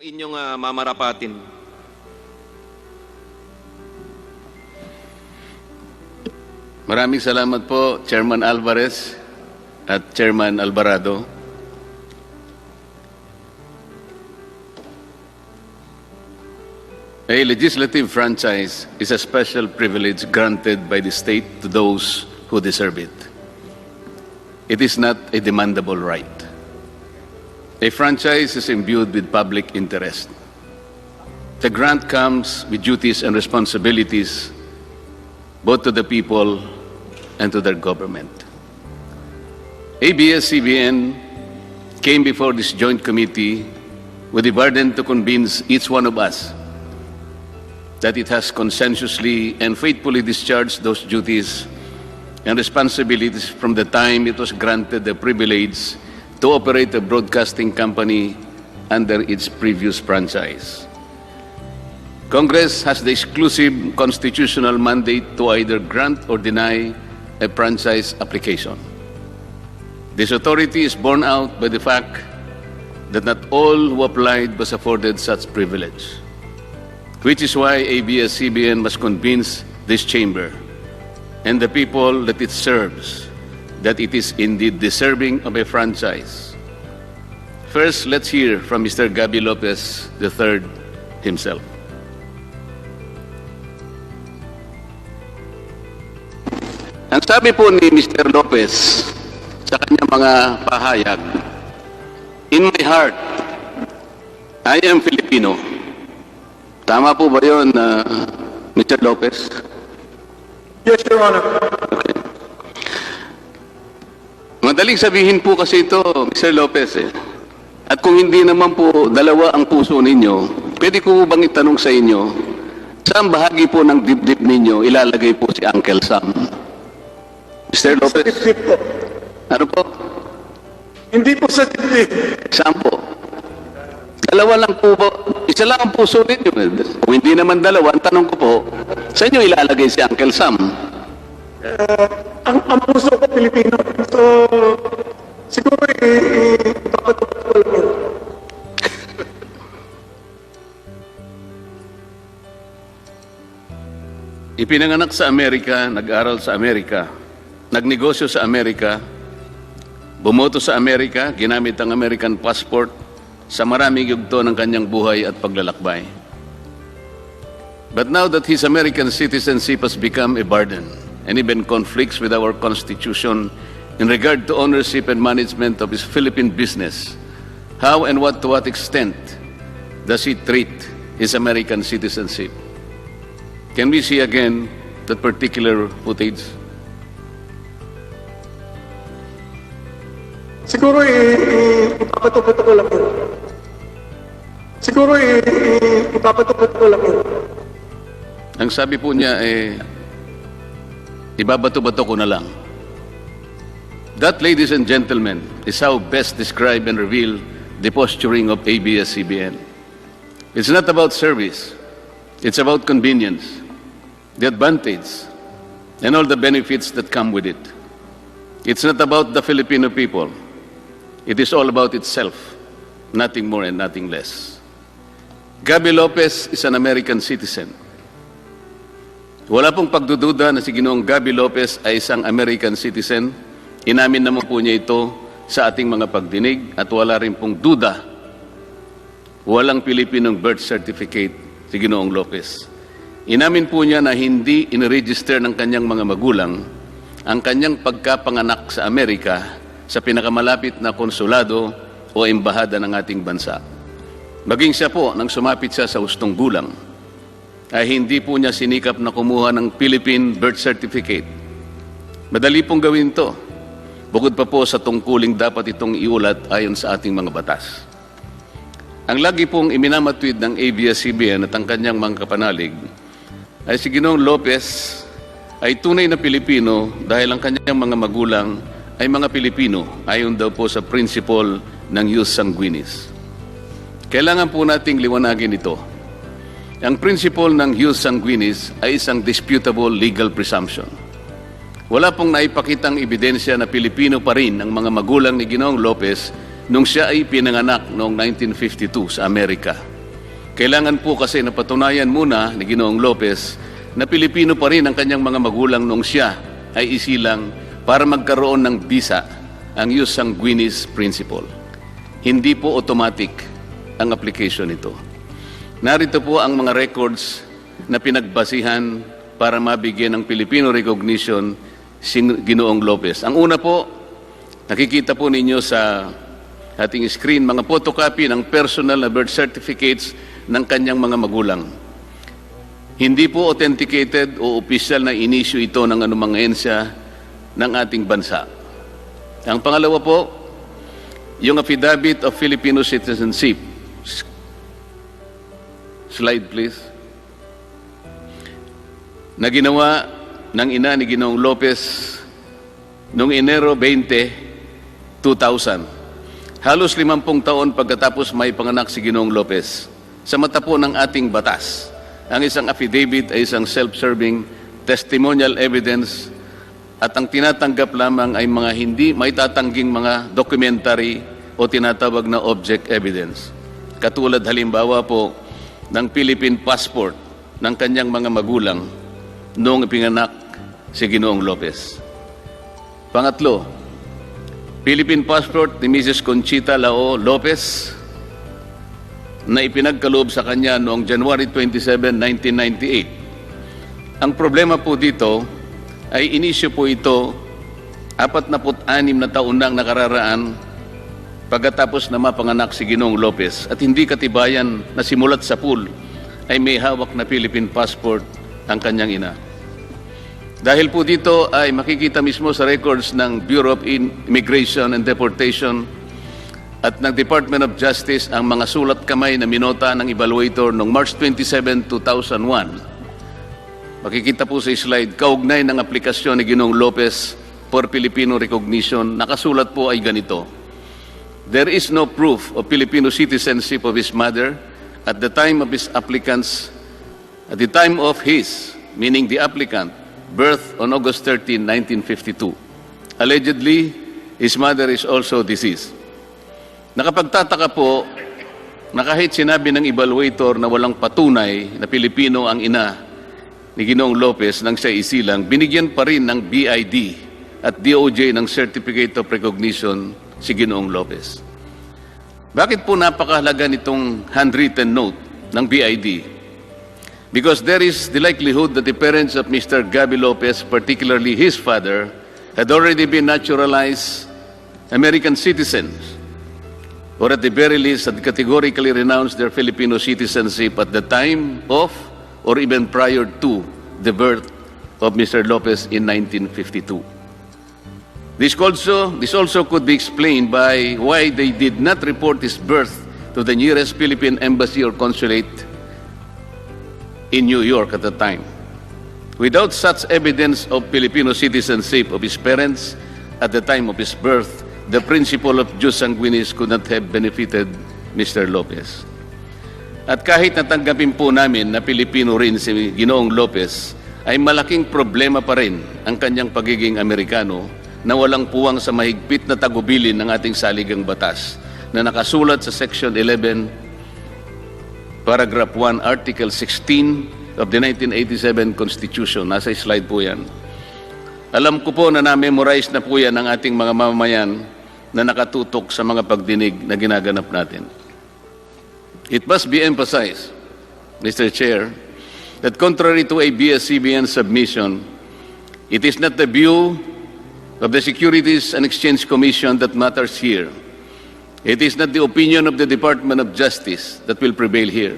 Inyong mamarapatin. Maraming salamat po, Chairman Alvarez at Chairman Alvarado. A legislative franchise is a special privilege granted by the state to those who deserve it. It is not a demandable right. A franchise is imbued with public interest. The grant comes with duties and responsibilities both to the people and to their government. ABS CBN came before this joint committee with the burden to convince each one of us that it has consensuously and faithfully discharged those duties and responsibilities from the time it was granted the privilege to operate a broadcasting company under its previous franchise. Congress has the exclusive constitutional mandate to either grant or deny a franchise application. This authority is borne out by the fact that not all who applied was afforded such privilege, which is why ABS CBN must convince this chamber and the people that it serves that it is indeed deserving of a franchise. First, let's hear from Mr. Gabby Lopez III himself. Ang sabi po ni Mr. Lopez sa kanyang mga pahayag, "In my heart, I am Filipino." Tama po ba yun, Mr. Lopez? Yes, Your Honor. Okay. Madaling sabihin po kasi ito, Mr. Lopez. At kung hindi naman po dalawa ang puso ninyo, pwede ko bang itanong sa inyo, saan bahagi po ng dibdib ninyo ilalagay po si Uncle Sam? Mr. Lopez? Sa dibdib po. Ano po? Hindi po sa dibdib. Saan po? Dalawa lang po po. Isa lang ang puso ninyo. Kung hindi naman dalawa, ang tanong ko po, sa inyo ilalagay si Uncle Sam? Ang puso ko Pilipino. So, siguro ipapatupad ko lang yun. Ipinanganak sa Amerika, nag-aral sa Amerika, nagnegosyo sa Amerika, bumoto sa Amerika, ginamit ang American passport sa maraming yugto ng kanyang buhay at paglalakbay. But now that his American citizenship has become a burden and even conflicts with our Constitution in regard to ownership and management of his Philippine business, how and to what extent does he treat his American citizenship? Can we see again that particular footage? Siguro ipapatupad ko lang yun. Siguro ipapatupad ko lang yun. Ang sabi po niya ibabato-bato ko na lang. That, ladies and gentlemen, is how best describe and reveal the posturing of ABS CBN. It's not about service. It's about convenience, the advantage, and all the benefits that come with it. It's not about the Filipino people. It is all about itself, nothing more and nothing less. Gabby Lopez is an American citizen. Wala pong pagdududa na si Ginoong Gabby Lopez ay isang American citizen. Inamin naman po niya ito sa ating mga pagdinig at wala rin pong duda. Walang Pilipinong birth certificate si Ginoong Lopez. Inamin po niya na hindi iniregister ng kanyang mga magulang ang kanyang pagkapanganak sa Amerika sa pinakamalapit na konsulado o embahada ng ating bansa. Maging siya po, nang sumapit siya sa hustong gulang, ay hindi po niya sinikap na kumuha ng Philippine birth certificate. Madali pong gawin to. Bukod pa po sa tungkuling dapat itong iulat ayon sa ating mga batas. Ang lagi pong iminamatwid ng ABS-CBN at ang kanyang mga kapanalig ay si Ginoong Lopez ay tunay na Pilipino dahil ang kanyang mga magulang ay mga Pilipino ayon daw po sa principle ng jus sanguinis. Kailangan po nating liwanagin ito. Ang principle ng jus sanguinis ay isang disputable legal presumption. Wala pong naipakitang ebidensya na Pilipino pa rin ang mga magulang ni Ginoong Lopez nung siya ay pinanganak noong 1952 sa Amerika. Kailangan po kasi napatunayan muna ni Ginoong Lopez na Pilipino pa rin ang kanyang mga magulang nung siya ay isilang para magkaroon ng bisa, ang ius sanguinis principle. Hindi po automatic ang application nito. Narito po ang mga records na pinagbasihan para mabigyan ng Filipino recognition si Ginoong Lopez. Ang una po, nakikita po ninyo sa ating screen, mga photocopy ng personal na birth certificates ng kanyang mga magulang. Hindi po authenticated o official na inisyu ito ng anumang ahensya ng ating bansa. Ang pangalawa po, yung affidavit of Filipino citizenship. Slide please. Na ginawa ng ina ni Ginoong Lopez noong Enero 20, 2000. Halos 50 taon pagkatapos may panganak si Ginoong Lopez. Sa mata po ng ating batas, ang isang affidavit ay isang self-serving testimonial evidence at ang tinatanggap lamang ay mga hindi maitatangging mga documentary o tinatawag na object evidence. Katulad halimbawa po ng Philippine passport ng kanyang mga magulang noong ipinganak si Ginoong Lopez. Pangatlo, Philippine passport ni Mrs. Conchita Lao Lopez na ipinagkaloob sa kanya noong January 27, 1998. Ang problema po dito ay inisyu po ito 46 na taon nang nakararaan pagkatapos na mapanganak si Ginoong Lopez at hindi katibayan na simulat sa pool ay may hawak na Philippine passport ang kanyang ina. Dahil po dito ay makikita mismo sa records ng Bureau of Immigration and Deportation at ng Department of Justice ang mga sulat kamay na minota ng evaluator noong March 27, 2001. Makikita po sa slide, kaugnay ng aplikasyon ni Ginoong Lopez for Filipino recognition, nakasulat po ay ganito. There is no proof of Filipino citizenship of his mother at the time of his applicants, at the time of his, meaning the applicant, birth on August 13, 1952. Allegedly, his mother is also deceased. Nakapagtataka po na kahit sinabi ng evaluator na walang patunay na Pilipino ang ina ni Ginoong Lopez nang siya isilang, binigyan pa rin ng BID at DOJ ng Certificate of Recognition si Ginoong Lopez. Bakit po napakahalaga nitong handwritten note ng BID? Because there is the likelihood that the parents of Mr. Gaby Lopez, particularly his father, had already been naturalized American citizens, or at the very least had categorically renounced their Filipino citizenship at the time of or even prior to the birth of Mr. Lopez in 1952. This also could be explained by why they did not report his birth to the nearest Philippine embassy or consulate in New York at the time. Without such evidence of Filipino citizenship of his parents at the time of his birth, the principle of jus sanguinis could not have benefited Mr. Lopez. At kahit natanggapin po namin na Pilipino rin si Ginoong Lopez, ay malaking problema pa rin ang kanyang pagiging Amerikano na walang puwang sa mahigpit na tagubilin ng ating saligang batas na nakasulat sa Section 11, Paragraph 1, Article 16 of the 1987 Constitution. Nasa slide po yan. Alam ko po na na-memorize na po yan ng ating mga mamamayan na nakatutok sa mga pagdinig na ginaganap natin. It must be emphasized, Mr. Chair, that contrary to ABS CBN submission, it is not the view of the Securities and Exchange Commission that matters here. It is not the opinion of the Department of Justice that will prevail here,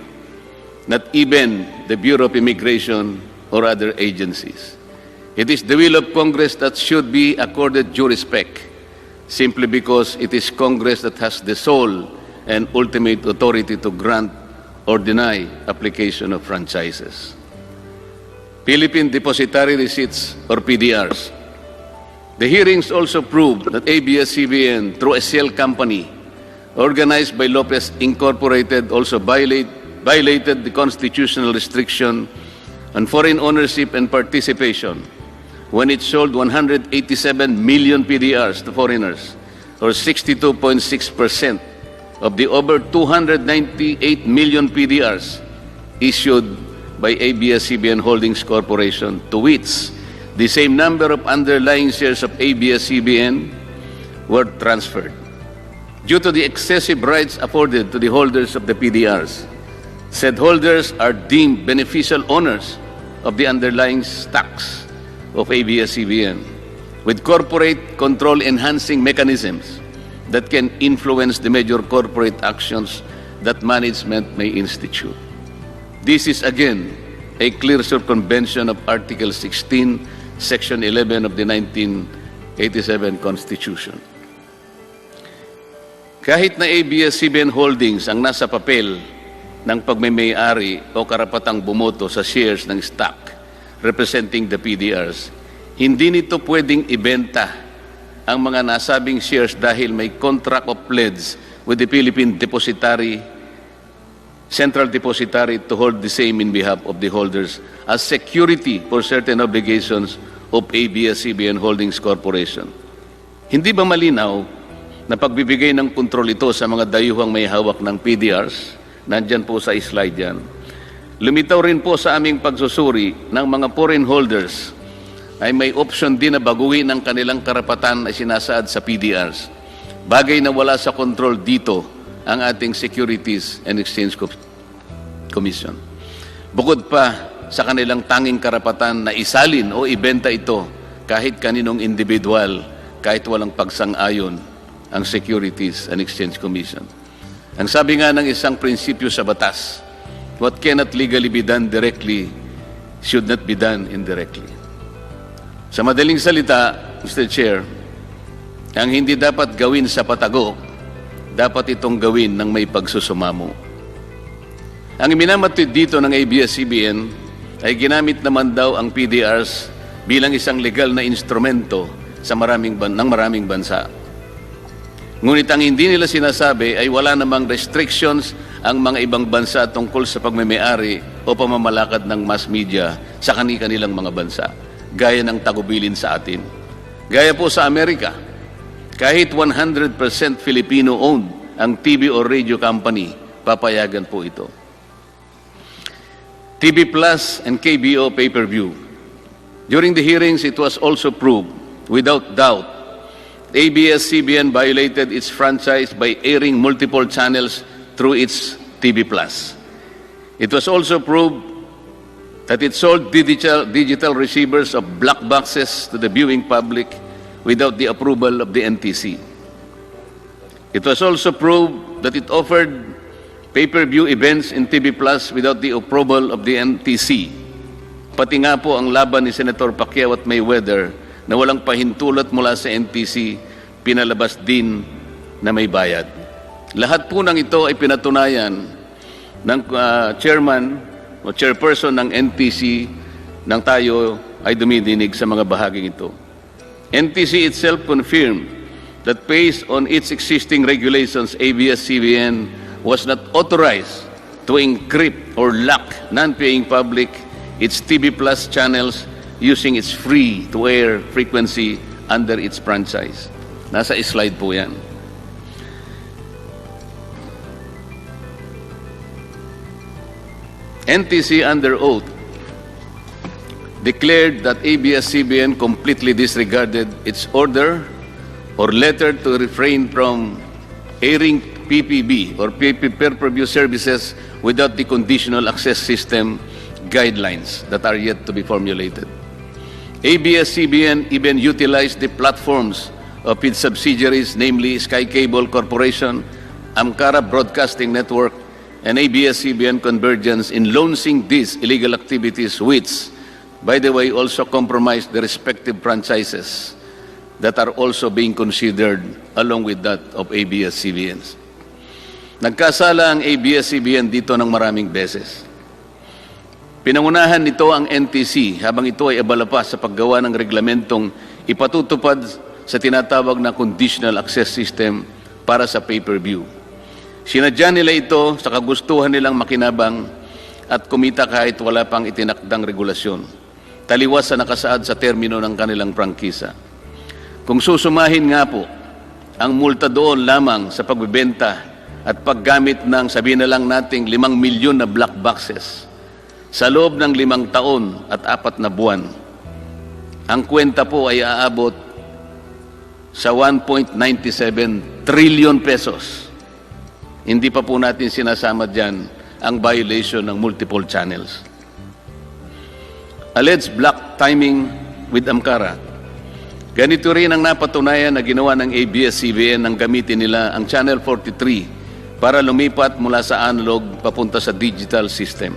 not even the Bureau of Immigration or other agencies. It is the will of Congress that should be accorded due respect, simply because it is Congress that has the sole and ultimate authority to grant or deny application of franchises. Philippine Depositary Receipts or PDRs. The hearings also proved that ABS CBN, through a shell company organized by Lopez Incorporated, also violated the constitutional restriction on foreign ownership and participation when it sold 187 million PDRs to foreigners or 62.6% of the over 298 million PDRs issued by ABS CBN Holdings Corporation, to which the same number of underlying shares of ABS CBN were transferred. Due to the excessive rights afforded to the holders of the PDRs, said holders are deemed beneficial owners of the underlying stocks of ABS CBN, with corporate control enhancing mechanisms that can influence the major corporate actions that management may institute. This is again a clear circumvention of Article 16, Section 11 of the 1987 Constitution. Kahit na ABS-CBN Holdings ang nasa papel ng pagmamay-ari o karapatang bumoto sa shares ng stock representing the PDRs, hindi nito pwedeng ibenta ang mga nasabing shares dahil may contract of pledge with the Philippine Central Depository to hold the same in behalf of the holders as security for certain obligations of ABS-CBN Holdings Corporation. Hindi ba malinaw na pagbibigay ng kontrol ito sa mga dayuhang may hawak ng PDRs? Nandyan po sa slide yan. Lumitaw rin po sa aming pagsusuri ng mga foreign holders ay may option din na baguhin ang kanilang karapatan na sinasaad sa PDRs. Bagay na wala sa kontrol dito ang ating Securities and Exchange Commission. Bukod pa sa kanilang tanging karapatan na isalin o ibenta ito kahit kaninong individual, kahit walang pagsang-ayon ang Securities and Exchange Commission. Ang sabi nga ng isang prinsipyo sa batas, what cannot legally be done directly should not be done indirectly. Sa madaling salita, Mr. Chair, ang hindi dapat gawin sa patago, dapat itong gawin ng may pagsusumamo. Ang minamatid dito ng ABS-CBN ay ginamit naman daw ang PDRs bilang isang legal na instrumento sa maraming bansa. Ngunit ang hindi nila sinasabi ay wala namang restrictions ang mga ibang bansa tungkol sa pagmamay-ari o pamamalakad ng mass media sa kanilang mga bansa, gaya ng tagubilin sa atin. Gaya po sa Amerika, kahit 100% Filipino-owned ang TV o radio company, papayagan po ito. TV Plus and KBO pay-per-view. During the hearings, it was also proved, without doubt, ABS-CBN violated its franchise by airing multiple channels through its TV Plus. It was also proved that it sold digital receivers of black boxes to the viewing public without the approval of the NTC. It was also proved that it offered pay-per-view events in TV Plus without the approval of the NTC. Pati nga po ang laban ni Senator Pacquiao at Mayweather na walang pahintulot mula sa NTC, pinalabas din na may bayad. Lahat po ng ito ay pinatunayan ng chairman o chairperson ng NTC nang tayo ay dumidinig sa mga bahaging ito. NTC itself confirmed that based on its existing regulations, ABS-CBN was not authorized to encrypt or lock non-paying public its TV Plus channels using its free-to-air frequency under its franchise. Nasa slide po yan. NTC under oath declared that ABS-CBN completely disregarded its order or letter to refrain from airing PPB or pay-per-view services without the conditional access system guidelines that are yet to be formulated. ABS-CBN even utilized the platforms of its subsidiaries, namely Sky Cable Corporation, Amcara Broadcasting Network, and ABS-CBN Convergence in launching these illegal activities which, by the way, also compromised the respective franchises that are also being considered along with that of ABS-CBNs. Nagkasala ang ABS-CBN dito ng maraming beses. Pinangunahan nito ang NTC habang ito ay abala pa sa paggawa ng reglamentong ipatutupad sa tinatawag na conditional access system para sa pay-per-view. Sinadya nila ito sa kagustuhan nilang makinabang at kumita kahit wala pang itinakdang regulasyon, taliwas sa nakasaad sa termino ng kanilang prangkisa. Kung susumahin nga po ang multa doon lamang sa pagbebenta at paggamit ng, sabihin na lang nating 5 milyon na black boxes sa loob ng 5 taon at 4 na buwan. Ang kwenta po ay aabot sa 1.97 trillion pesos. Hindi pa po natin sinasama dyan ang violation ng multiple channels. Alleged black timing with Amcara. Ganito rin ang napatunayan na ginawa ng ABS CBN nang gamitin nila ang Channel 43 para lumipat mula sa analog papunta sa digital system.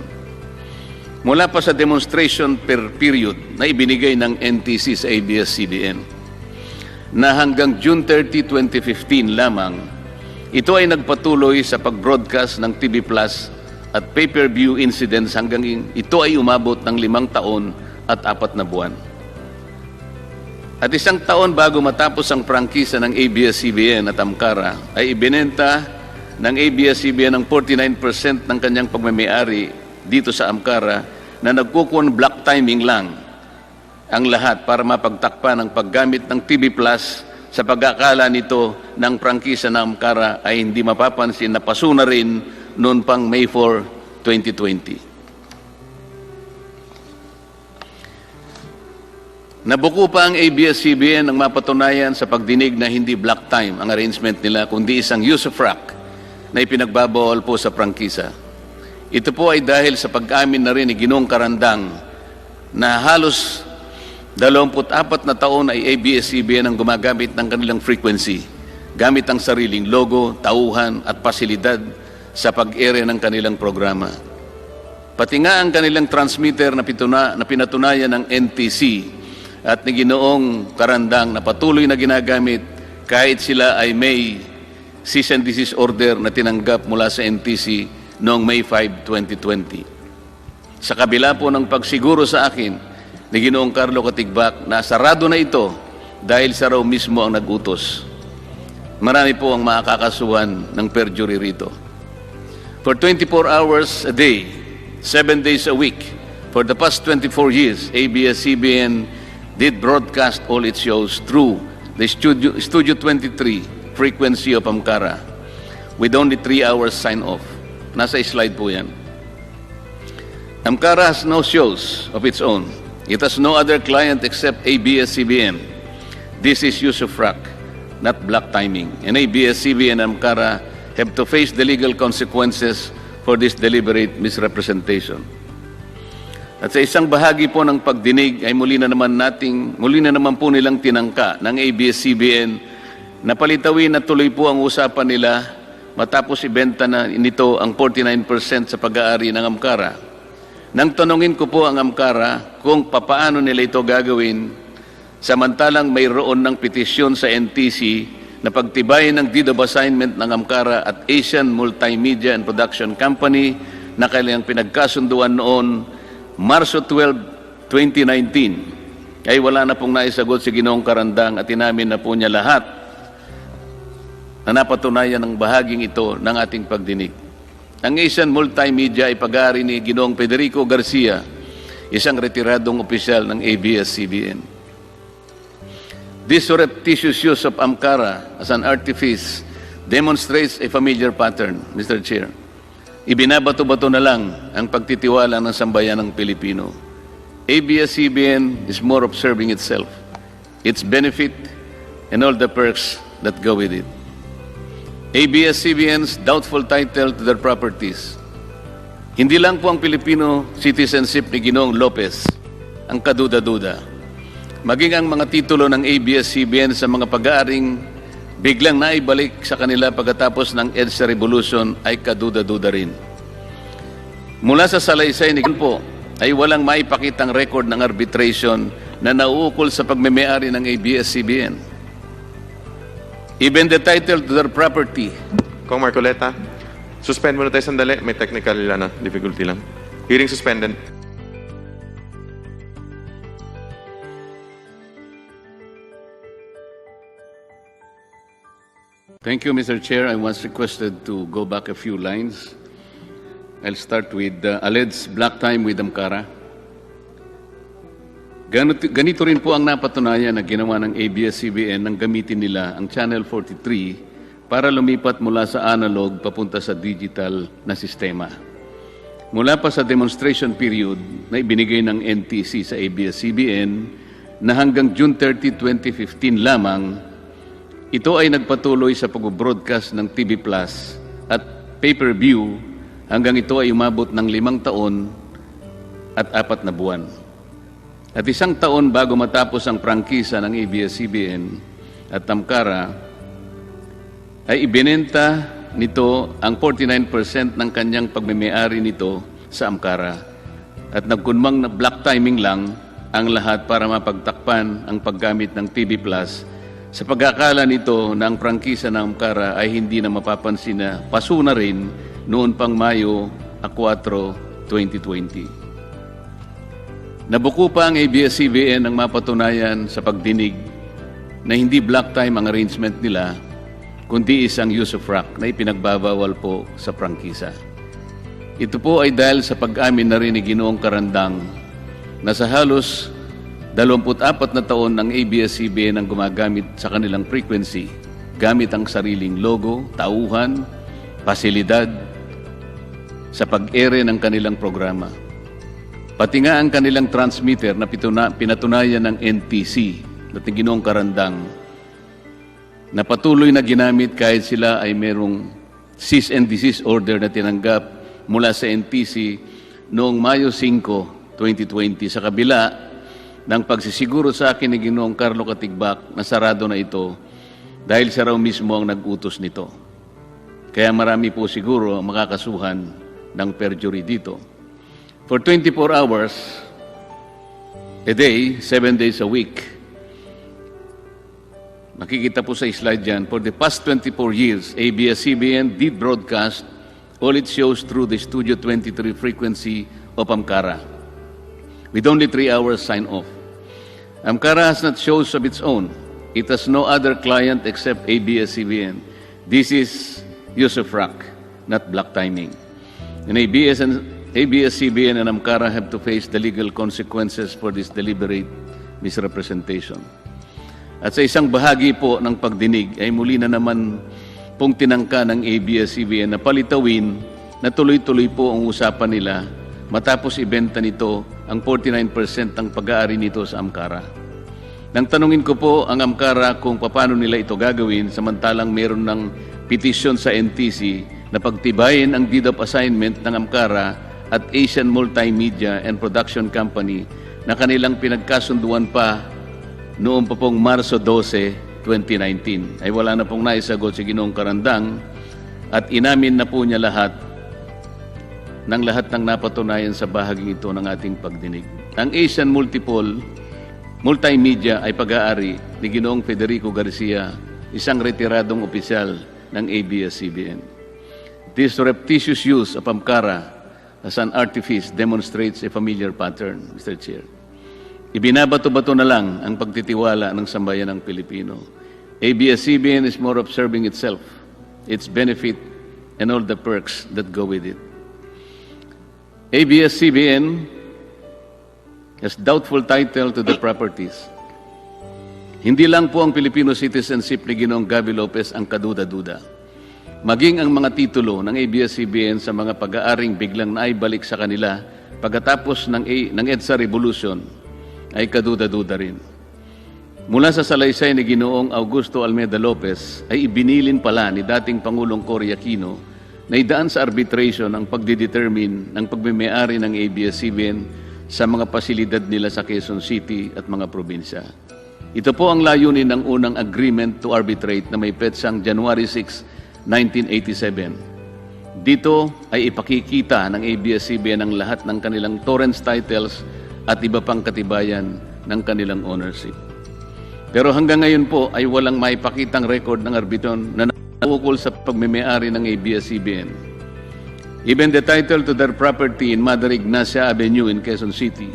Mula pa sa demonstration per period na ibinigay ng NTC sa ABS CBN na hanggang June 30, 2015 lamang, ito ay nagpatuloy sa pag-broadcast ng TV Plus at pay-per-view incidents hanggang ito ay umabot ng 5 taon at 4 na buwan. At 1 taon bago matapos ang prangkisa ng ABS-CBN at Amcara, ay ibinenta ng ABS-CBN ang 49% ng kanyang pagmamayari dito sa Amcara na nagkukuha black timing lang ang lahat para mapagtakpan ang paggamit ng TV Plus sa pag-akala nito ng prangkisa ng Amcara ay hindi mapapansin na paso na rin noon pang May 4, 2020. Nabuko pa ang ABS-CBN ng mapatunayan sa pagdinig na hindi black time ang arrangement nila, kundi isang use of rack na ipinagbabawal po sa prangkisa. Ito po ay dahil sa pag-amin na rin ni Ginoong Karandang na halos 24 na taon ay ABS-CBN ang gumagamit ng kanilang frequency, gamit ang sariling logo, tauhan at pasilidad sa pag-ere ng kanilang programa. Pati nga ang kanilang transmitter na pinatunayan ng NTC at ni Ginoong Karandang na patuloy na ginagamit kahit sila ay may cease and desist order na tinanggap mula sa NTC noong May 5, 2020. Sa kabila po ng pagsiguro sa akin ni Ginoong Carlo Katigbak na sarado na ito dahil sa raw mismo ang nagutos. Marami po ang makakasuhan ng perjury rito. For 24 hours a day, 7 days a week, for the past 24 years, ABS-CBN did broadcast all its shows through the Studio 23 frequency of Amcara with only 3 hours sign-off. Nasa slide po yan. Amcara has no shows of its own. It has no other client except ABS-CBN. This is use of rack, not black timing. And ABS-CBN and Amcara have to face the legal consequences for this deliberate misrepresentation. At sa isang bahagi po ng pagdinig ay muli na naman po nilang tinangka ng ABS-CBN na palitawin na tuloy po ang usapan nila matapos ibenta na nito ang 49% sa pag-aari ng Amcara. Nang tanungin ko po ang Amcara kung papaano nila ito gagawin, samantalang mayroon ng petisyon sa NTC na pagtibayin ng deed of assignment ng Amcara at Asian Multimedia and Production Company na kailang pinagkasunduan noon Marso 12, 2019, ay wala na pong naisagot si Ginoong Karandang at inamin na po niya lahat na napatunayan ng bahaging ito ng ating pagdinig. Ang Asian Multimedia ay pag-aari ni Ginoong Federico Garcia, isang retiradong opisyal ng ABS-CBN. This surreptitious use of Amcara as an artifice demonstrates a familiar pattern, Mr. Chair. Ibinabato-bato na lang ang pagtitiwala ng sambayanang Pilipino. ABS-CBN is more observing itself, its benefit, and all the perks that go with it. ABS-CBN's doubtful title to their properties. Hindi lang po ang Filipino citizenship ni Ginoong Lopez ang kaduda-duda. Maging ang mga titulo ng ABS-CBN sa mga pag-aaring biglang naibalik sa kanila pagkatapos ng EDSA Revolution ay kaduda-duda rin. Mula sa salaysay ni po ay walang maipakitang record ng arbitration na nauukol sa pagmemayari ng ABS-CBN. Even the title to their property. Kong Marcoleta, suspend muna tayo sandali. May technical difficulty lang. Hearing suspended. Thank you, Mr. Chair. I was requested to go back a few lines. I'll start with alleged black time with Amcara. Ganito rin po ang napatunayan na ginawa ng ABS CBN nang gamitin nila ang Channel 43 para lumipat mula sa analog papunta sa digital na sistema. Mula pa sa demonstration period na ibinigay ng NTC sa ABS CBN na hanggang June 30, 2015 lamang, ito ay nagpatuloy sa pag-broadcast ng TV Plus at pay-per-view hanggang ito ay umabot ng 5 taon at 4 na buwan. At 1 taon bago matapos ang prangkisa ng ABS-CBN at Tamkara, ay ibinenta nito ang 49% ng kanyang pagmimay-ari nito sa Amkara. At nagkunmang na black timing lang ang lahat para mapagtakpan ang paggamit ng TV Plus sa pag-akala nito na ang prangkisa ng Amkara ay hindi na mapapansin na paso na rin noon pang Mayo 4, 2020. Nabuko pa ang ABS-CBN ng mapatunayan sa pagdinig na hindi black time ang arrangement nila, kundi isang use of rock na ipinagbabawal po sa prangkisa. Ito po ay dahil sa pag-amin na rin ni Ginoong Karandang na sa halos 24 na taon ng ABS-CBN ang gumagamit sa kanilang frequency gamit ang sariling logo, tauhan, pasilidad sa pag-ere ng kanilang programa. Pati nga ang kanilang transmitter na pinatunayan ng NTC at ng Ginoong Karandang na patuloy na ginamit kahit sila ay merong cease and desist order na tinanggap mula sa NTC noong Mayo 5, 2020 sa kabila ng pagsisiguro sa akin ni Ginoong Carlo Katigbak na sarado na ito dahil siya raw mismo ang nag-utos nito. Kaya marami po siguro makakasuhan ng perjury dito. For 24 hours a day, 7 days a week, makikita po sa slide dyan, for the past 24 years, ABS-CBN did broadcast all its shows through the Studio 23 frequency of Amkara, with only 3 hours sign-off. Amkara has not shows of its own. It has no other client except ABS-CBN. This is use of rock, not black timing. And ABS-CBN and Amkara have to face the legal consequences for this deliberate misrepresentation. At sa isang bahagi po ng pagdinig ay muli na naman pong tinangka ng ABS-CBN na palitawin na tuloy-tuloy po ang usapan nila matapos ibenta nito ang 49% ng pag-aari nito sa Amkara. Nang tanungin ko po ang Amkara kung paano nila ito gagawin samantalang meron ng petisyon sa NTC na pagtibayin ang deed of assignment ng Amkara at Asian Multimedia and Production Company na kanilang pinagkasunduan pa noong pa pong Marso 12, 2019. Ay wala na pong naisagot si Ginoong Karandang at inamin na po niya lahat ng napatunayan sa bahaging ito ng ating pagdinig. Ang Asian Multimedia ay pag-aari ni Ginoong Federico Garcia, isang retiradong opisyal ng ABS-CBN. This surreptitious use of Amkara as an artifice demonstrates a familiar pattern, Mr. Chair. Ibinabato-bato na lang ang pagtitiwala ng sambayan ng Pilipino. ABS-CBN is more of serving itself, its benefit, and all the perks that go with it. ABS-CBN has doubtful title to the properties. Hindi lang po ang Filipino citizenship ni Ginoong Gaby Lopez ang kaduda-duda. Maging ang mga titulo ng ABS-CBN sa mga pag-aaring biglang naibalik sa kanila pagkatapos ng EDSA Revolution ay kaduda-duda rin. Mula sa salaysay ni Ginoong Augusto Almeida Lopez ay ibinilin pala ni dating Pangulong Cory Aquino na idaan sa arbitration ang pagdidetermine ng pagmimay-ari ng ABS-CBN sa mga pasilidad nila sa Quezon City at mga probinsya. Ito po ang layunin ng unang agreement to arbitrate na may petsang January 6, 1987. Dito ay ipakikita ng ABS-CBN ang lahat ng kanilang torrents titles at iba pang katibayan ng kanilang ownership. Pero hanggang ngayon po ay walang maipakitang record ng arbitron na naukol sa pagmimay-ari ng ABS-CBN. Even the title to their property in Mother Ignacia Avenue in Quezon City,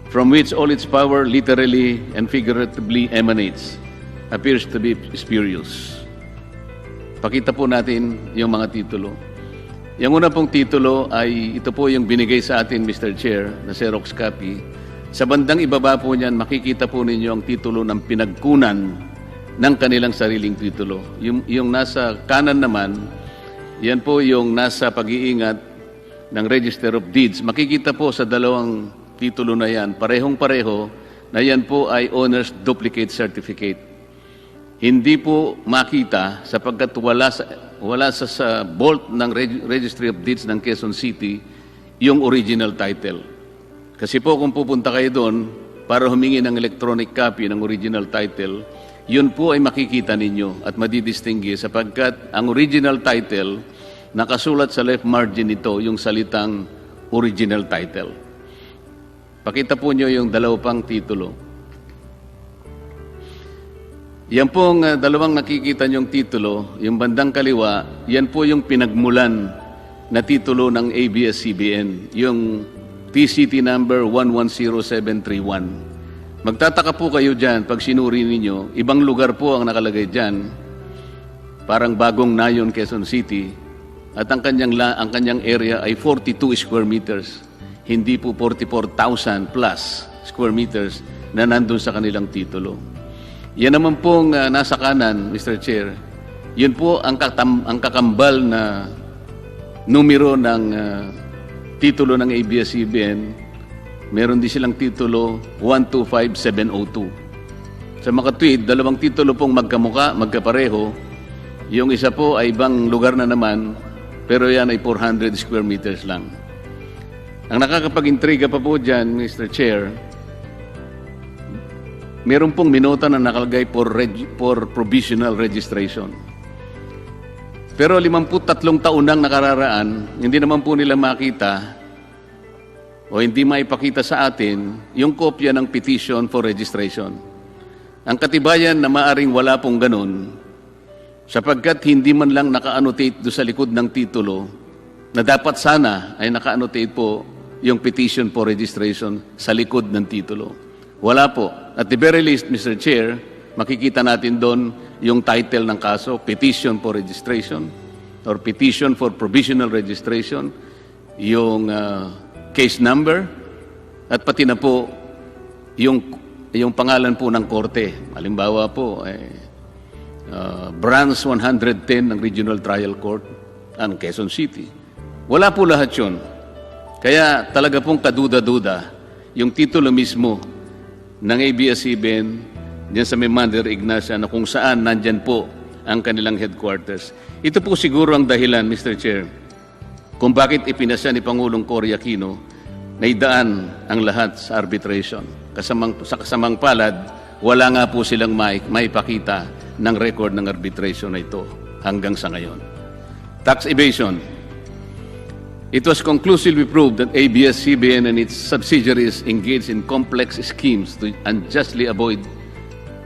from which all its power literally and figuratively emanates, appears to be spurious. Pakita po natin yung mga titulo. Yung una pong titulo ay ito po yung binigay sa atin, Mr. Chair, na Xerox copy Sa bandang ibaba po niyan, makikita po ninyo ang titulo ng pinagkunan ng kanilang sariling titulo. Yung nasa kanan naman, yan po yung nasa pag-iingat ng Register of Deeds. Makikita po sa dalawang titulo na yan, parehong-pareho, na yan po ay Owner's Duplicate Certificate. Hindi po makita sapagkat wala sa vault ng Registry of Deeds ng Quezon City yung original title. Kasi po kung pupunta kayo doon para humingi ng electronic copy ng original title, yun po ay makikita ninyo at madidistinguish sapagkat ang original title, nakasulat sa left margin nito yung salitang original title. Pakita po nyo yung dalawang titulo. Yan pong dalawang nakikita nyong titulo, yung bandang kaliwa, yan po yung pinagmulan na titulo ng ABS CBN, yung TCT number 110731. Magtataka po kayo dyan pag sinuri ninyo, ibang lugar po ang nakalagay dyan, parang Bagong Nayon, Quezon City, at ang kanyang area ay 42 square meters, hindi po 44,000 plus square meters na nandun sa kanilang titulo. Yan naman pong nasa kanan, Mr. Chair, yun po ang kakambal na numero ng titulo ng ABS-CBN. Meron din silang titulo 125702. Sa makatwid, dalawang titulo pong magkapareho. Yung isa po ay ibang lugar na naman, pero yan ay 400 square meters lang. Ang nakakapag-intriga pa po dyan, Mr. Chair, meron pong minota na nakalagay for provisional registration. Pero 53 taon nang nakararaan, hindi naman po nila makita o hindi maipakita sa atin yung kopya ng petition for registration. Ang katibayan na maaring wala pong ganun, sapagkat hindi man lang naka-annotate do sa likod ng titulo na dapat sana ay naka-annotate po yung petition for registration sa likod ng titulo. Wala po. At the very least, Mr. Chair, makikita natin doon yung title ng kaso, Petition for Registration or Petition for Provisional Registration, yung case number, at pati na po yung pangalan po ng korte. Halimbawa po, Branch 110 ng Regional Trial Court ng Quezon City. Wala po lahat yun. Kaya talaga pong kaduda-duda yung titulo mismo ng ABS-CBN diyan sa Memander Ignacia na kung saan nandyan po ang kanilang headquarters. Ito po siguro ang dahilan, Mr. Chair, kung bakit ipinasya ni Pangulong Cory Aquino na idaan ang lahat sa arbitration. Sa kasamang palad, wala nga po silang maipakita ng record ng arbitration na ito hanggang sa ngayon. Tax evasion. It was conclusively proved that ABS-CBN and its subsidiaries engaged in complex schemes to unjustly avoid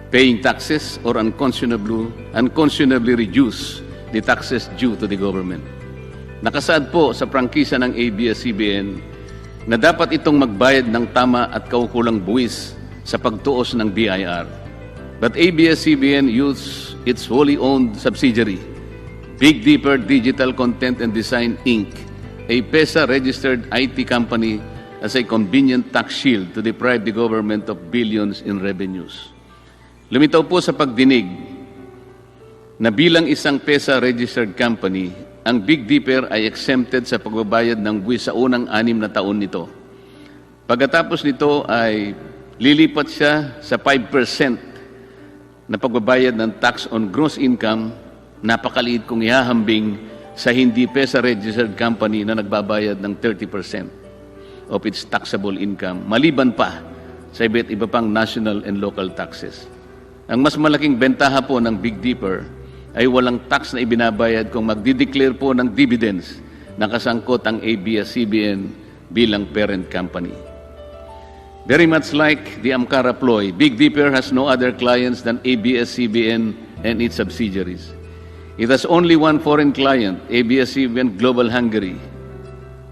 paying taxes or unconscionably reduce the taxes due to the government. Nakasaad po sa prangkisa ng ABS-CBN na dapat itong magbayad ng tama at kaukulang buwis sa pagtuos ng BIR. But ABS-CBN used its wholly owned subsidiary, Big Dipper Digital Content and Design Inc., a PESA-registered IT company, as a convenient tax shield to deprive the government of billions in revenues. Lumitaw po sa pagdinig na bilang isang PESA-registered company, ang Big Dipper ay exempted sa pagbabayad ng buwis sa unang 6 na taon nito. Pagkatapos nito ay lilipat siya sa 5% na pagbabayad ng tax on gross income, napakaliit kung ihahambing sa hindi PESA-registered company na nagbabayad ng 30% of its taxable income, maliban pa sa iba't iba pang national and local taxes. Ang mas malaking bentaha po ng Big Dipper ay walang tax na ibinabayad kung magdideclare po ng dividends na kasangkot ang ABS-CBN bilang parent company. Very much like the Amcara ploy, Big Dipper has no other clients than ABS-CBN and its subsidiaries. It has only one foreign client, ABS-CBN Global Hungary,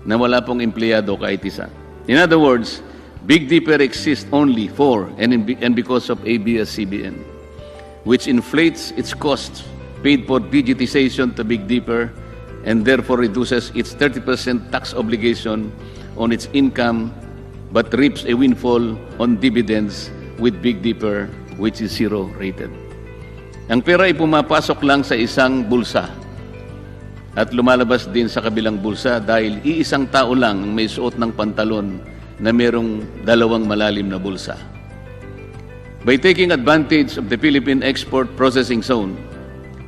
na wala pong empleyado kahit isa. In other words, Big Dipper exists only for and because of ABS-CBN, which inflates its costs paid for digitization to Big Dipper and therefore reduces its 30% tax obligation on its income but reaps a windfall on dividends with Big Dipper, which is 0 rated. Ang pera ay pumapasok lang sa isang bulsa at lumalabas din sa kabilang bulsa dahil iisang tao lang ang may suot ng pantalon na merong 2 malalim na bulsa. By taking advantage of the Philippine Export Processing Zone,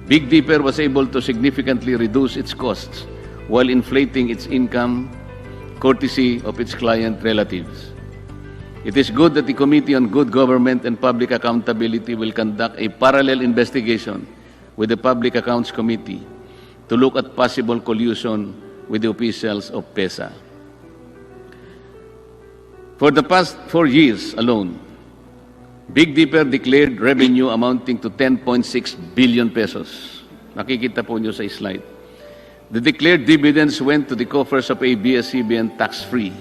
Big Dipper was able to significantly reduce its costs while inflating its income courtesy of its client relatives. It is good that the Committee on Good Government and Public Accountability will conduct a parallel investigation with the Public Accounts Committee to look at possible collusion with the officials of PESA. For the past 4 years alone, Big Dipper declared revenue amounting to 10.6 billion pesos. Nakikita po nyo sa slide. The declared dividends went to the coffers of ABS CBN tax-free.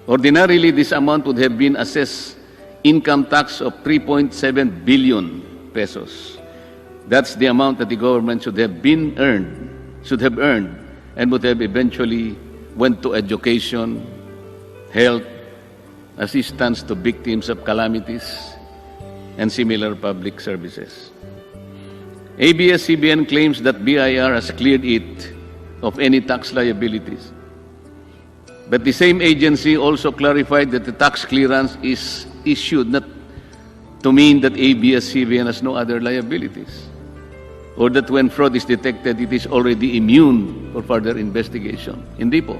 Ordinarily, this amount would have been assessed income tax of 3.7 billion pesos. That's the amount that the government should have earned, and would have eventually went to education, health, assistance to victims of calamities, and similar public services. ABS CBN claims that BIR has cleared it of any tax liabilities. But the same agency also clarified that the tax clearance is issued not to mean that ABS CBN has no other liabilities, or that when fraud is detected, it is already immune for further investigation. Hindi po.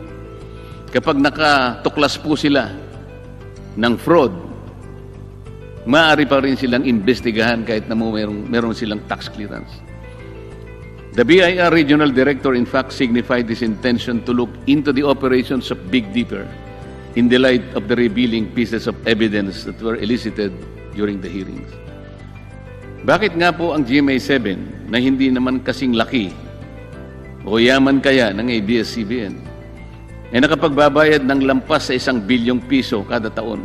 Kapag nakatuklas po sila ng fraud, maaari pa rin silang investigahan kahit na meron silang tax clearance. The BIR Regional Director, in fact, signified his intention to look into the operations of Big Dipper in the light of the revealing pieces of evidence that were elicited during the hearings. Bakit nga po ang GMA7 na hindi naman kasing laki o yaman kaya ng ABS-CBN ay nakapagbabayad ng lampas sa 1 bilyong piso kada taon?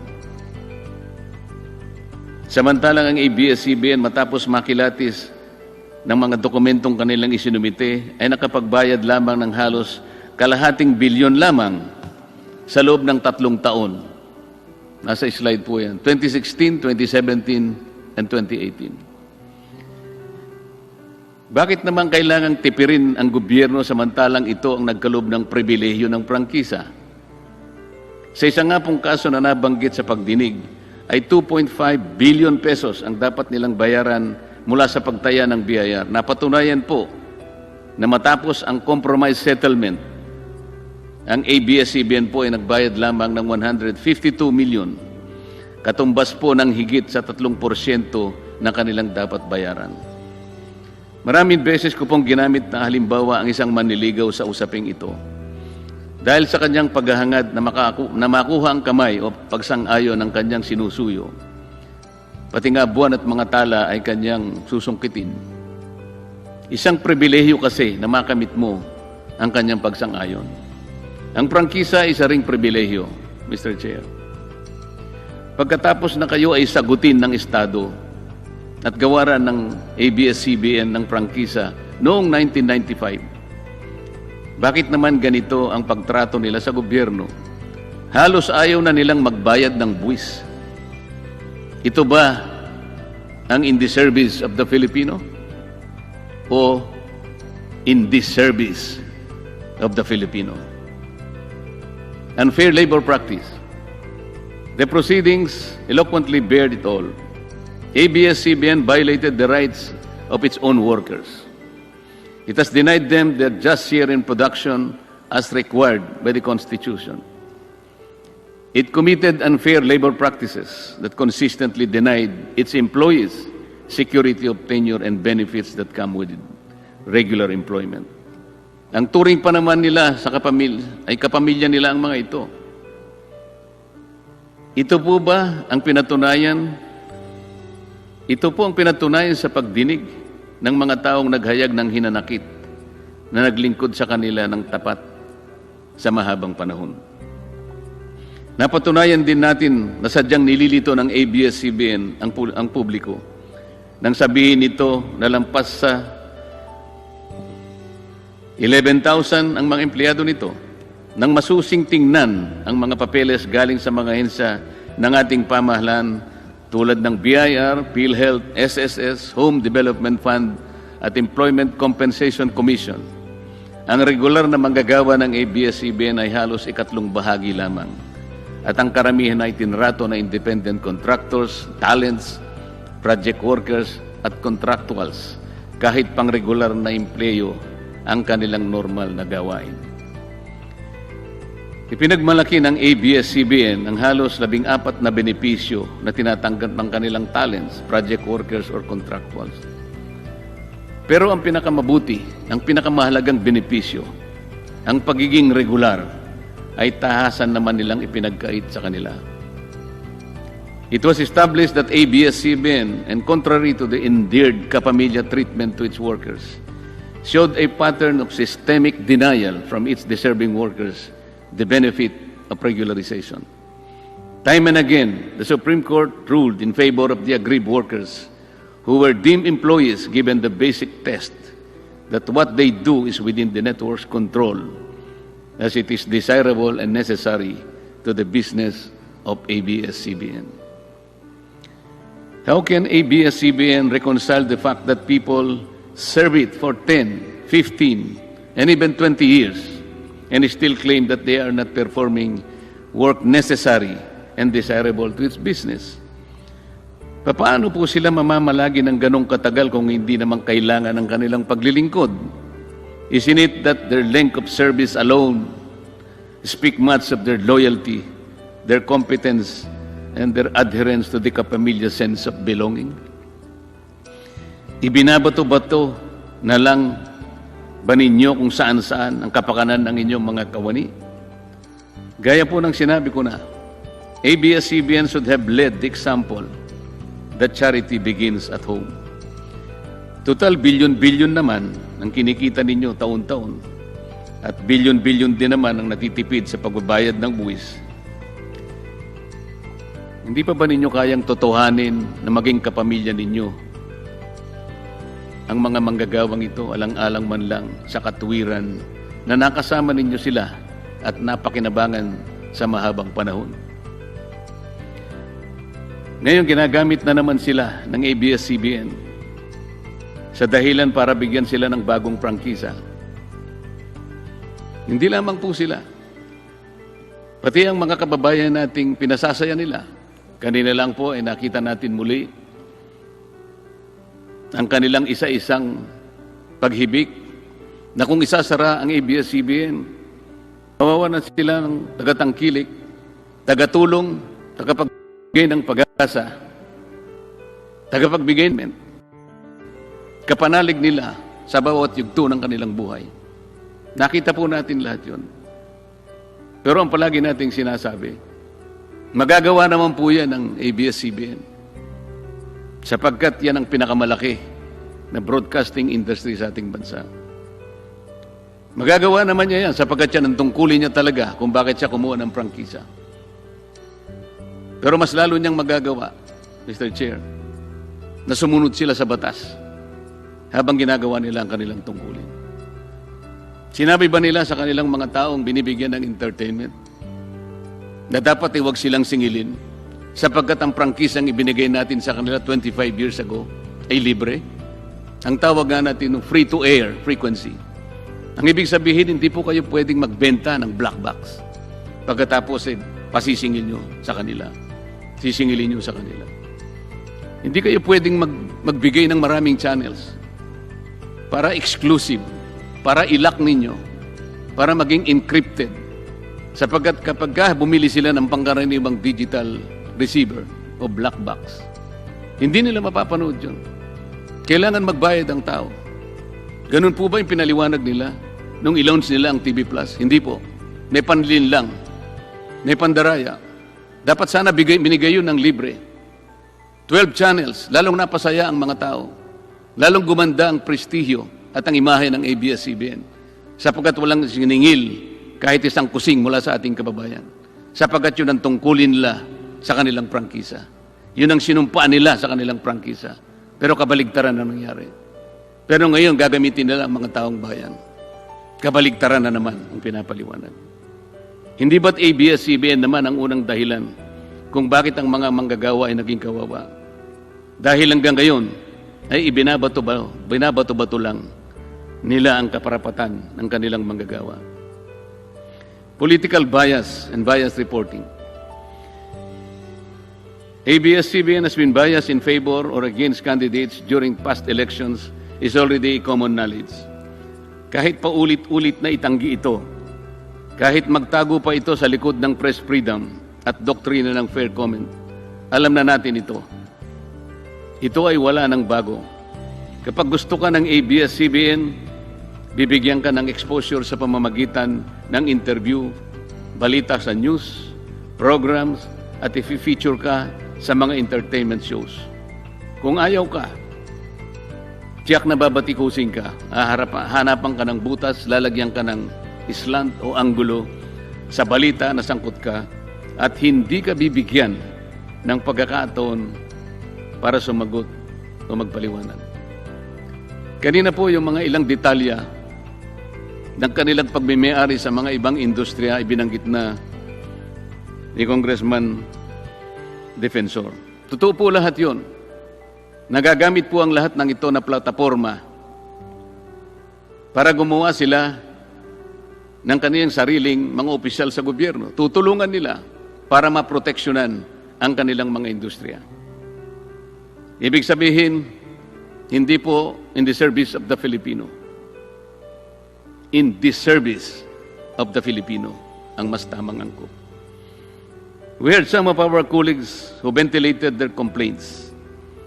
Samantalang ang ABS-CBN matapos makilatis ng mga dokumentong kanilang isinumite ay nakapagbayad lamang ng halos kalahating bilyon lamang sa loob ng 3 taon. Nasa slide po yan. 2016, 2017, and 2018. Bakit naman kailangang tipirin ang gobyerno samantalang ito ang nagkaloob ng pribilehyo ng prangkisa? Sa isa nga pong kaso na nabanggit sa pagdinig, ay 2.5 billion pesos ang dapat nilang bayaran mula sa pagtaya ng BIR. Napatunayan po na matapos ang compromise settlement, ang ABS-CBN po ay nagbayad lamang ng 152 million, katumbas po ng higit sa 3% ng kanilang dapat bayaran. Maraming beses ko pong ginamit na halimbawa ang isang manliligaw sa usaping ito. Dahil sa kanyang paghahangad na makuha ang kamay o pagsang-ayon ng kanyang sinusuyo, pati nga buwan at mga tala ay kanyang susungkitin. Isang pribilehyo kasi na makamit mo ang kanyang pagsang-ayon. Ang prangkisa ay isa ring pribilehyo, Mr. Chair. Pagkatapos na kayo ay sagutin ng Estado at gawaran ng ABS-CBN ng prangkisa noong 1995, bakit naman ganito ang pagtrato nila sa gobyerno? Halos ayaw na nilang magbayad ng buwis. Ito ba ang in the service of the Filipino o in this service of the Filipino? Unfair labor practice. The proceedings eloquently bared it all. ABS-CBN violated the rights of its own workers. It has denied them their just share in production as required by the Constitution. It committed unfair labor practices that consistently denied its employees security of tenure and benefits that come with regular employment. Ang turing pa naman nila sa kapamilya nila ang mga ito. Ito po ba ang pinatunayan? Ito po ang pinatunayan sa pagdinig ng mga taong naghayag ng hinanakit na naglingkod sa kanila ng tapat sa mahabang panahon. Napatunayan din natin na sadyang nililito ng ABS-CBN ang publiko nang sabihin nito na lampas sa 11,000 ang mga empleyado nito nang masusing tingnan ang mga papeles galing sa mga hensya ng ating pamahalaan tulad ng BIR, PhilHealth, SSS, Home Development Fund at Employment Compensation Commission. Ang regular na manggagawa ng ABS CBN ay halos ikatlong bahagi lamang. At ang karamihan ay tinrato na independent contractors, talents, project workers at contractuals kahit pang regular na empleyo ang kanilang normal na gawain. Ipinagmalaki ng ABS CBN ang halos 14 na benepisyo na tinatanggap ng kanilang talents, project workers or contractuals. Pero ang pinakamabuti, ang pinakamahalagang benepisyo, ang pagiging regular, ay tahasan naman nilang ipinagkait sa kanila. It was established that ABS-CBN, and contrary to the endeared kapamilya treatment to its workers, showed a pattern of systemic denial from its deserving workers the benefit of regularization. Time and again, the Supreme Court ruled in favor of the aggrieved workers who were deemed employees given the basic test that what they do is within the network's control, as it is desirable and necessary to the business of ABS-CBN. How can ABS-CBN reconcile the fact that people serve it for 10, 15, and even 20 years and still claim that they are not performing work necessary and desirable to its business? Paano po sila mamamalagi ng ganong katagal kung hindi naman kailangan ng kanilang paglilingkod? Isn't it that their length of service alone speak much of their loyalty, their competence, and their adherence to the kapamilya sense of belonging? Ibinabato-bato na lang ba ninyo kung saan-saan ang kapakanan ng inyong mga kawani? Gaya po ng sinabi ko na, ABS-CBN should have led the example that charity begins at home. Total bilyon-bilyon naman ang kinikita ninyo taon-taon at bilyon-bilyon din naman ang natitipid sa pagbabayad ng buwis. Hindi pa ba ninyo kayang totohanin na maging kapamilya ninyo ang mga manggagawang ito alang-alang man lang sa katuwiran na nakasama ninyo sila at napakinabangan sa mahabang panahon? Ngayon, ginagamit na naman sila ng ABS-CBN sa dahilan para bigyan sila ng bagong prangkisa. Hindi lamang po sila, pati ang mga kababayan nating pinasasaya nila. Kanina lang po ay nakita natin muli ang kanilang isa-isang paghibik na kung isasara ang ABS-CBN, mawawalan na sila ng tagatangkilik, tagatulong, tagapagbigay ng pag-asa, tagapagbigay ng kapanalig nila sa bawat yugto ng kanilang buhay. Nakita po natin lahat yun. Pero ang palagi nating sinasabi, magagawa naman po yan ng ABS-CBN sapagkat yan ang pinakamalaki na broadcasting industry sa ating bansa. Magagawa naman niya yan sapagkat yan ang tungkulin niya talaga kung bakit siya kumuha ng prangkisa. Pero mas lalo niyang magagawa, Mr. Chair, na sumunod sila sa batas habang ginagawa nila ang kanilang tungkulin. Sinabi ba nila sa kanilang mga taong binibigyan ng entertainment na dapat huwag silang singilin sapagkat ang prangkisang ibinigay natin sa kanila 25 years ago ay libre? Ang tawag nga natin ng free-to-air frequency. Ang ibig sabihin, hindi po kayo pwedeng magbenta ng black box pagkatapos pasisingil nyo sa kanila. Sisingilin nyo sa kanila. Hindi kayo pwedeng magbigay ng maraming channels para exclusive, para ilock ninyo, para maging encrypted. Sapagkat kapag bumili sila ng pangkaraniwang digital receiver o black box, hindi nila mapapanood yun. Kailangan magbayad ang tao. Ganun po ba yung pinaliwanag nila nung i-launch nila ang TV Plus? Hindi po. May panlin lang. May pandaraya. Dapat sana binigay yun ng libre. 12 channels, lalong napasaya ang mga tao. Lalong gumanda ang prestihyo at ang imahe ng ABS-CBN. Sapagkat walang siningil kahit isang kusing mula sa ating kababayan. Sapagkat yun ang tungkulin nila sa kanilang prangkisa. Yun ang sinumpaan nila sa kanilang prangkisa. Pero kabaligtaran na nangyari. Pero ngayon, gagamitin nila ang mga taong bayan. Kabaligtaran na naman ang pinapaliwanag. Hindi ba't ABS CBN naman ang unang dahilan kung bakit ang mga manggagawa ay naging kawawa? Dahil hanggang ngayon ay binabato-bato lang nila ang kaparapatan ng kanilang manggagawa. Political bias and bias reporting. ABS CBN has been biased in favor or against candidates during past elections is already common knowledge. Kahit paulit-ulit na itanggi ito, kahit magtago pa ito sa likod ng press freedom at doktrina ng fair comment, alam na natin ito. Ito ay wala ng bago. Kapag gusto ka ng ABS-CBN, bibigyan ka ng exposure sa pamamagitan ng interview, balita sa news, programs, at i-feature ka sa mga entertainment shows. Kung ayaw ka, tiyak na babatikusin ka, hanapan ka ng butas, lalagyan ka ng slant o anggulo sa balita na sangkot ka, at hindi ka bibigyan ng pagkakataon para sumagot o magpaliwanag. Kanina po yung mga ilang detalya ng kanilang pagmimayari sa mga ibang industriya ay binanggit na ni Congressman Defensor. Totoo po lahat yun. Nagagamit po ang lahat ng ito na plataforma para gumawa sila ng kanilang sariling mga opisyal sa gobyerno. Tutulungan nila para maproteksyonan ang kanilang mga industriya. Ibig sabihin, hindi po in the service of the Filipino. In the service of the Filipino ang mas tamang angkop. We heard some of our colleagues who ventilated their complaints.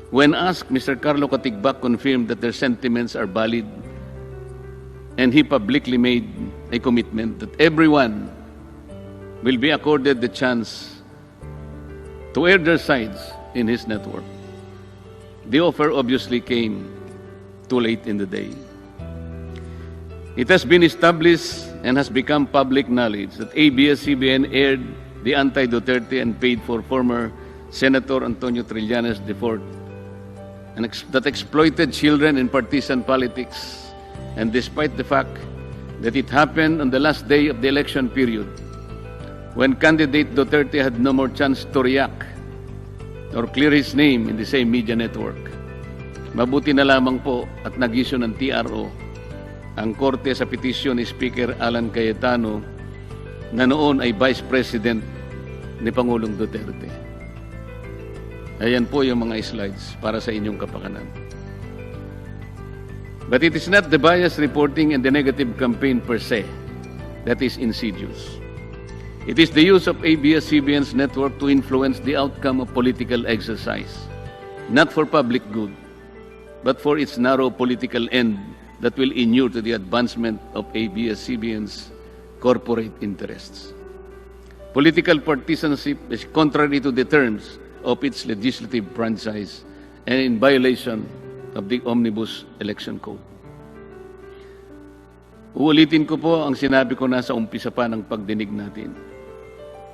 When asked, Mr. Carlo Katigbak confirmed that their sentiments are valid, and he publicly made a commitment that everyone will be accorded the chance to air their sides in his network. The offer obviously came too late in the day. It has been established and has become public knowledge that ABS-CBN aired the anti-Duterte and paid for former Senator Antonio Trillanes IV and that exploited children in partisan politics. And despite the fact that it happened on the last day of the election period, when candidate Duterte had no more chance to react or clear his name in the same media network, mabuti na lamang po at nag-issue ng TRO ang korte sa petisyon ni Speaker Alan Cayetano na noon ay Vice President ni Pangulong Duterte. Ayan po yung mga slides para sa inyong kapakanan. But it is not the bias reporting and the negative campaign per se that is insidious. It is the use of ABS-CBN's network to influence the outcome of political exercise, not for public good, but for its narrow political end that will inure to the advancement of ABS-CBN's corporate interests. Political partisanship is contrary to the terms of its legislative franchise and in violation of the Omnibus Election Code. Uulitin ko po ang sinabi ko na sa umpisa pa ng pagdinig natin.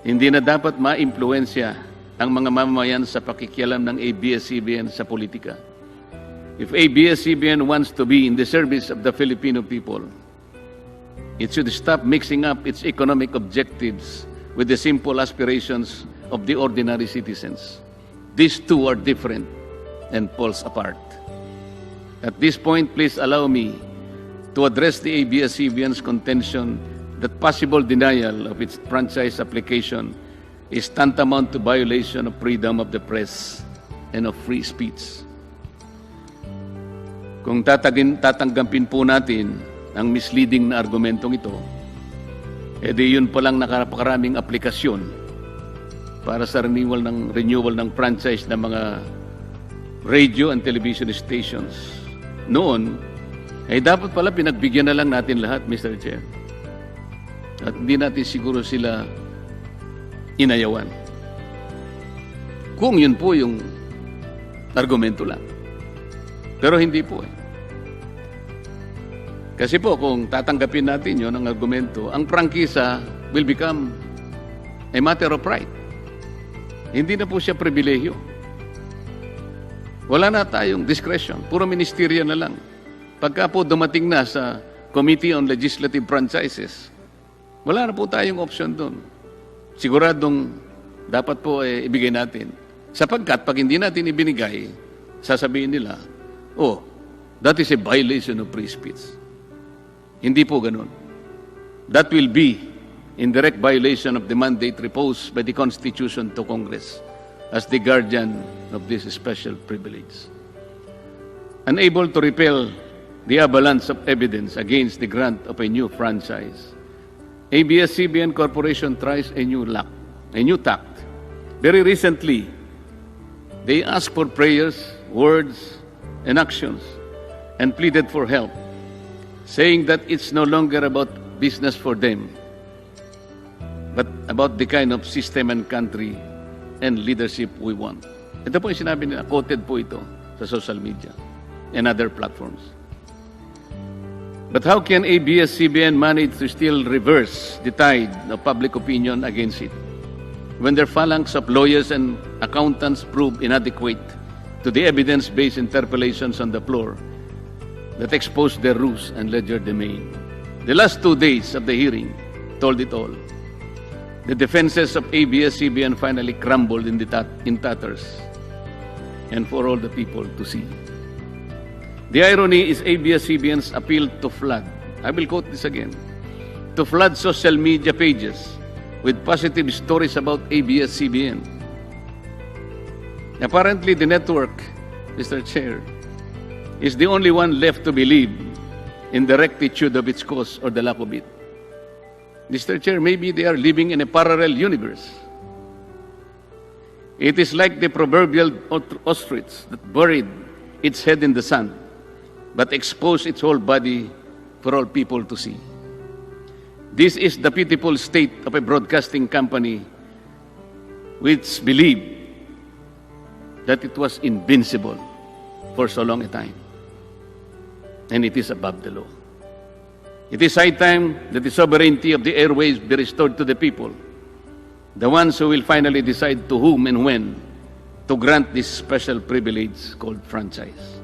Hindi na dapat ma-impluensya ang mga mamamayan sa pakikialam ng ABS-CBN sa politika. If ABS-CBN wants to be in the service of the Filipino people, it should stop mixing up its economic objectives with the simple aspirations of the ordinary citizens. These two are different and poles apart. At this point, please allow me to address the ABS-CBN's contention that possible denial of its franchise application is tantamount to violation of freedom of the press and of free speech. Kung tatanggapin po natin ang misleading na argumentong ito, edi yun palang nakapakaraming aplikasyon para sa renewal ng franchise ng mga radio and television stations. Noon, ay dapat pala pinagbigyan na lang natin lahat, Mr. Chair. At hindi natin siguro sila inayawan. Kung yun po yung argumento lang. Pero hindi po eh. Kasi po kung tatanggapin natin yun ang argumento, ang prangkisa will become a matter of right. Hindi na po siya pribilehyo. Wala na tayong discretion. Puro ministerya na lang. Pagka po dumating na sa Committee on Legislative Franchises, Wala na po tayong option doon. Siguradong dapat po ibigay natin. Sapagkat pag hindi natin ibinigay, sasabihin nila, oh, that is a violation of free speech. Hindi po ganun. That will be in direct violation of the mandate reposed by the Constitution to Congress as the guardian of this special privilege. Unable to repel the avalanche of evidence against the grant of a new franchise, ABS CBN Corporation tries a new tact. Very recently, they asked for prayers, words, and actions, and pleaded for help, saying that it's no longer about business for them, but about the kind of system and country and leadership we want. Ito po yung sinabi nila, quoted po ito sa social media and other platforms. But how can ABS-CBN manage to still reverse the tide of public opinion against it when their phalanx of lawyers and accountants prove inadequate to the evidence-based interpellations on the floor that exposed their ruse and legerdemain? The last 2 days of the hearing told it all. The defenses of ABS-CBN finally crumbled in tatters, and for all the people to see. The irony is ABS-CBN's appeal to flood, I will quote this again, to flood social media pages with positive stories about ABS-CBN. Apparently, the network, Mr. Chair, is the only one left to believe in the rectitude of its cause or the lack of it. Mr. Chair, maybe they are living in a parallel universe. It is like the proverbial ostrich that buried its head in the sand, but exposed its whole body for all people to see. This is the pitiful state of a broadcasting company which believed that it was invincible for so long a time, and it is above the law. It is high time that the sovereignty of the airways be restored to the people, the ones who will finally decide to whom and when to grant this special privilege called franchise.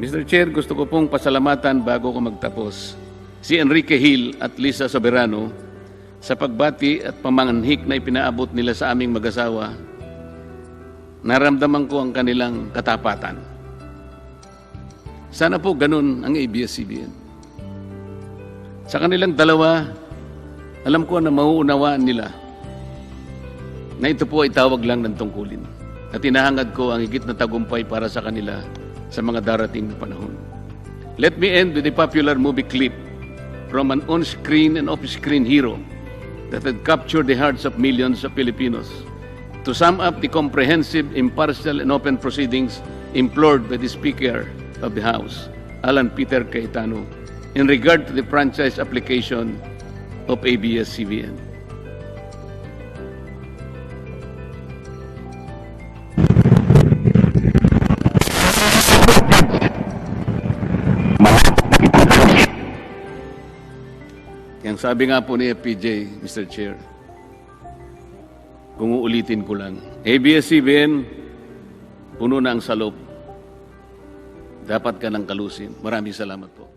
Mr. Chair, gusto ko pong pasalamatan bago ko magtapos si Enrique Hill at Lisa Soberano sa pagbati at pamanghik na ipinaabot nila sa aming mag-asawa. Naramdaman ko ang kanilang katapatan. Sana po ganun ang ABS-CBN. Sa kanilang dalawa, alam ko na mauunawaan nila na ito po ay tawag lang ng tungkulin. At inahangad ko ang higit na tagumpay para sa kanila sa mga darating na panahon. Let me end with a popular movie clip from an on-screen and off-screen hero that had captured the hearts of millions of Filipinos. To sum up the comprehensive, impartial, and open proceedings implored by the Speaker of the House, Alan Peter Cayetano, in regard to the franchise application of ABS-CBN. Yang sabi nga po ni FPJ, Mr. Chair, kung uulitin ko lang, ABS-CBN, puno na ang salop. Dapat ka ng kalusin. Maraming salamat po.